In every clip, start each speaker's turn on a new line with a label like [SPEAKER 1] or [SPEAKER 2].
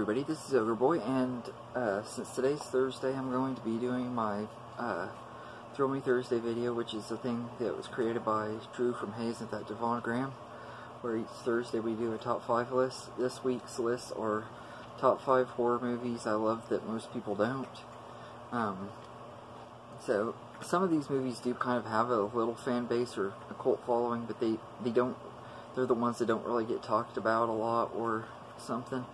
[SPEAKER 1] everybody, this is Ogre Boy, and since today's Thursday, I'm going to be doing my Thrill Me Thursday video, which is a thing that was created by Drew from Hayes at that Devongram, where each Thursday we do a top 5 list. This week's list are top 5 horror movies I love that most people don't. So some of these movies do kind of have a little fan base or a cult following, but they're the ones that don't really get talked about a lot or something.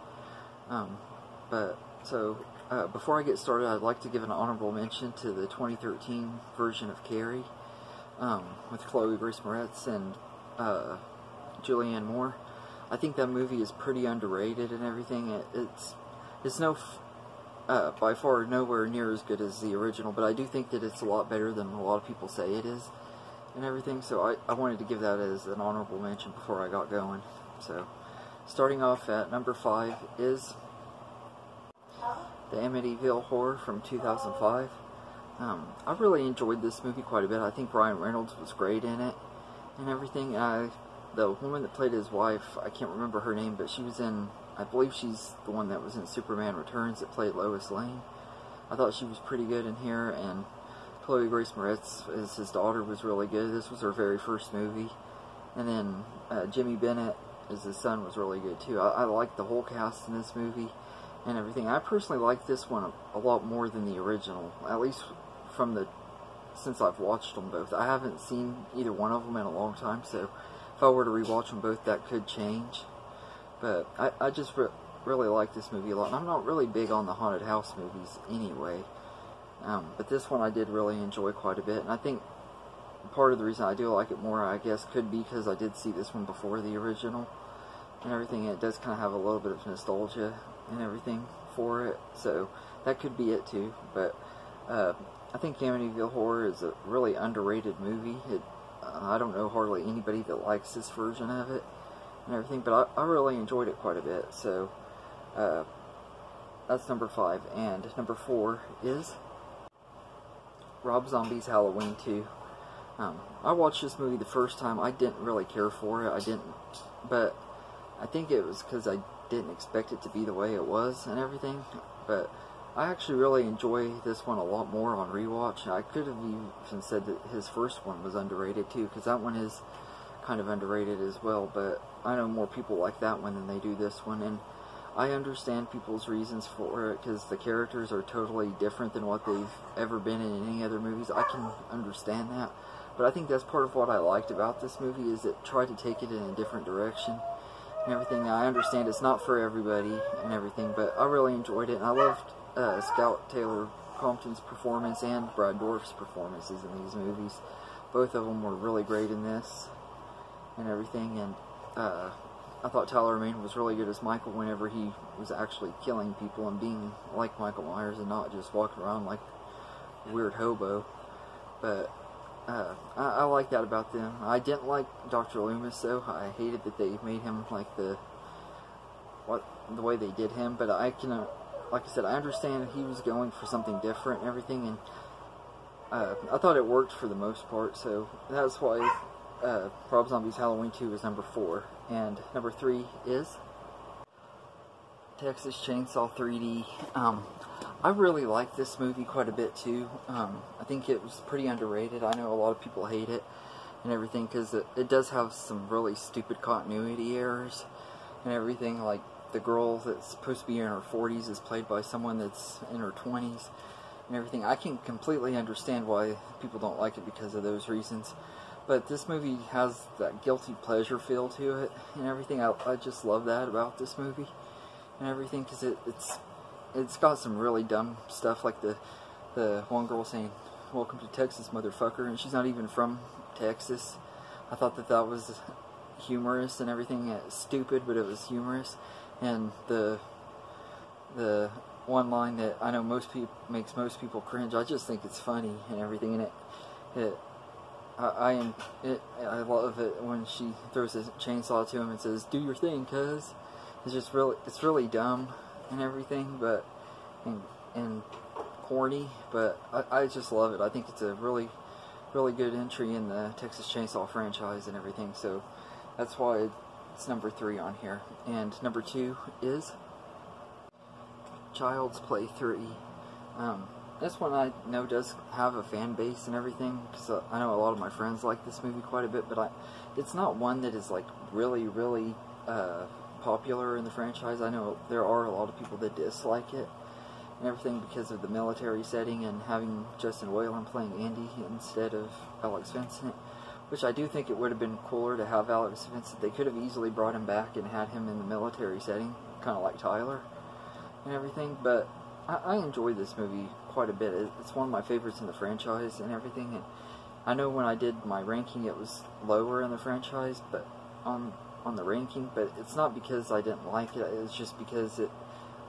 [SPEAKER 1] Before I get started, I'd like to give an honorable mention to the 2013 version of Carrie, with Chloe Grace Moretz and Julianne Moore. I think that movie is pretty underrated and everything. It's by far nowhere near as good as the original, but I do think that it's a lot better than a lot of people say it is and everything, so I wanted to give that as an honorable mention before I got going. So, starting off at number 5 is the Amityville Horror from 2005. I really enjoyed this movie quite a bit. I think Ryan Reynolds was great in it and everything. The woman that played his wife, I can't remember her name, but she was in, I believe she's the one that was in Superman Returns that played Lois Lane. I thought she was pretty good in here, and Chloe Grace Moretz as his daughter was really good. This was her very first movie. And then Jimmy Bennett as his son was really good too. I liked the whole cast in this movie and everything. I personally like this one a lot more than the original, at least since I've watched them both. I haven't seen either one of them in a long time, so if I were to rewatch them both, that could change. But I just really like this movie a lot. And I'm not really big on the haunted house movies anyway. But this one I did really enjoy quite a bit. And I think part of the reason I do like it more, I guess, could be because I did see this one before the original and everything. And it does kind of have a little bit of nostalgia and everything for it. So that could be it too. But I think Amityville Horror is a really underrated movie. I don't know hardly anybody that likes this version of it and everything, but I really enjoyed it quite a bit. So that's number 5. And number 4 is Rob Zombie's Halloween 2. I watched this movie the first time. I didn't really care for it. But I think it was because I didn't expect it to be the way it was and everything. But I actually really enjoy this one a lot more on rewatch. I could have even said that his first one was underrated too, because that one is kind of underrated as well. But I know more people like that one than they do this one, and I understand people's reasons for it, because the characters are totally different than what they've ever been in any other movies. I can understand that, but I think that's part of what I liked about this movie, is it tried to take it in a different direction and everything. I understand it's not for everybody and everything, but I really enjoyed it, and I loved Scout Taylor Compton's performance and Brad Dourif's performances in these movies. Both of them were really great in this and everything, and I thought Tyler Mane was really good as Michael whenever he was actually killing people and being like Michael Myers and not just walking around like a weird hobo. But I like that about them. I didn't like Dr. Loomis though. I hated that they made him like the way they did him, but I can like I said, I understand he was going for something different and everything, and I thought it worked for the most part, so that's why Rob Zombie's Halloween 2 is number 4. And number 3 is Texas Chainsaw 3D. I really like this movie quite a bit too. I think it was pretty underrated. I know a lot of people hate it and everything, because it does have some really stupid continuity errors and everything. Like, the girl that's supposed to be in her 40s is played by someone that's in her 20s and everything. I can completely understand why people don't like it because of those reasons. But this movie has that guilty pleasure feel to it and everything. I just love that about this movie and everything, because it's got some really dumb stuff, like the one girl saying, "Welcome to Texas, motherfucker," and she's not even from Texas. I thought that was humorous and everything. It's stupid, but it was humorous. And the one line that I know makes most people cringe, I just think it's funny and everything. And I love it when she throws a chainsaw to him and says, "Do your thing, cuz." It's really dumb and everything, but and corny, but I just love it. I think it's a really good entry in the Texas Chainsaw franchise and everything, so that's why it's number 3 on here. And number 2 is Child's Play 3. This one I know does have a fan base and everything, because I know a lot of my friends like this movie quite a bit, but it's not one that is like really, really popular in the franchise. I know there are a lot of people that dislike it and everything because of the military setting and having Justin Whalen playing Andy instead of Alex Vincent, which I do think it would have been cooler to have Alex Vincent. They could have easily brought him back and had him in the military setting, kind of like Tyler and everything, but I enjoy this movie quite a bit. It's one of my favorites in the franchise and everything, and I know when I did my ranking it was lower in the franchise, but on the ranking, but it's not because I didn't like it, it's just because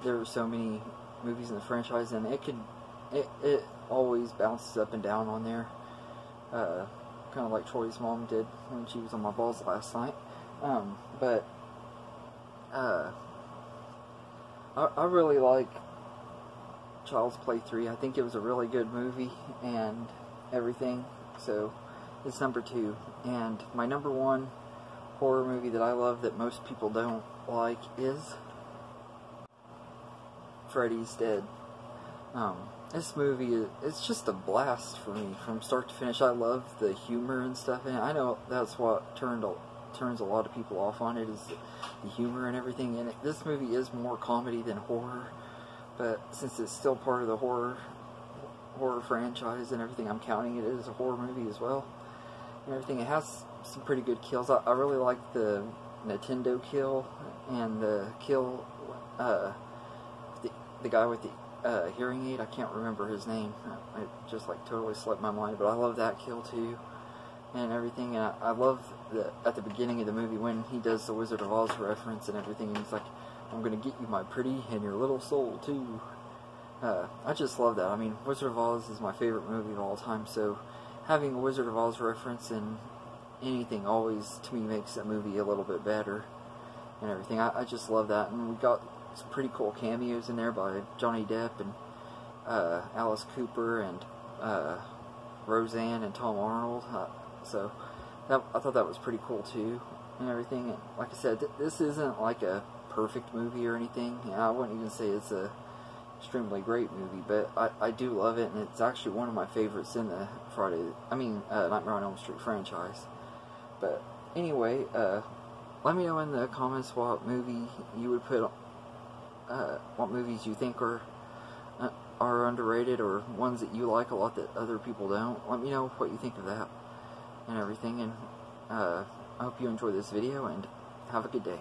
[SPEAKER 1] there were so many movies in the franchise, and it always bounces up and down on there, kind of like Troy's mom did when she was on my balls last night, but I really like Child's Play 3. I think it was a really good movie and everything, so it's number 2. And my number 1 horror movie that I love that most people don't like is Freddys Dead. This movie, it's just a blast for me from start to finish. I love the humor and stuff, and I know that's what turns a lot of people off on it, is the humor and everything in it. This movie is more comedy than horror, but since it's still part of the horror franchise and everything, I'm counting it as a horror movie as well and everything. It has some pretty good kills. I really like the Nintendo kill and the kill, the guy with the hearing aid. I can't remember his name. It just like totally slipped my mind, but I love that kill too and everything. And I love at the beginning of the movie when he does the Wizard of Oz reference and everything, and he's like, "I'm gonna get you, my pretty, and your little soul too." I just love that. I mean, Wizard of Oz is my favorite movie of all time, so having a Wizard of Oz reference in anything always, to me, makes that movie a little bit better and everything. I just love that, and we got some pretty cool cameos in there by Johnny Depp and Alice Cooper and Roseanne and Tom Arnold, so I thought that was pretty cool too and everything. And like I said, this isn't like a perfect movie or anything. I wouldn't even say it's a extremely great movie, but I do love it, and it's actually one of my favorites in the Nightmare on Elm Street franchise. But anyway, let me know in the comments what movie you would put, what movies you think are underrated, or ones that you like a lot that other people don't. Let me know what you think of that and everything, and I hope you enjoy this video, and have a good day.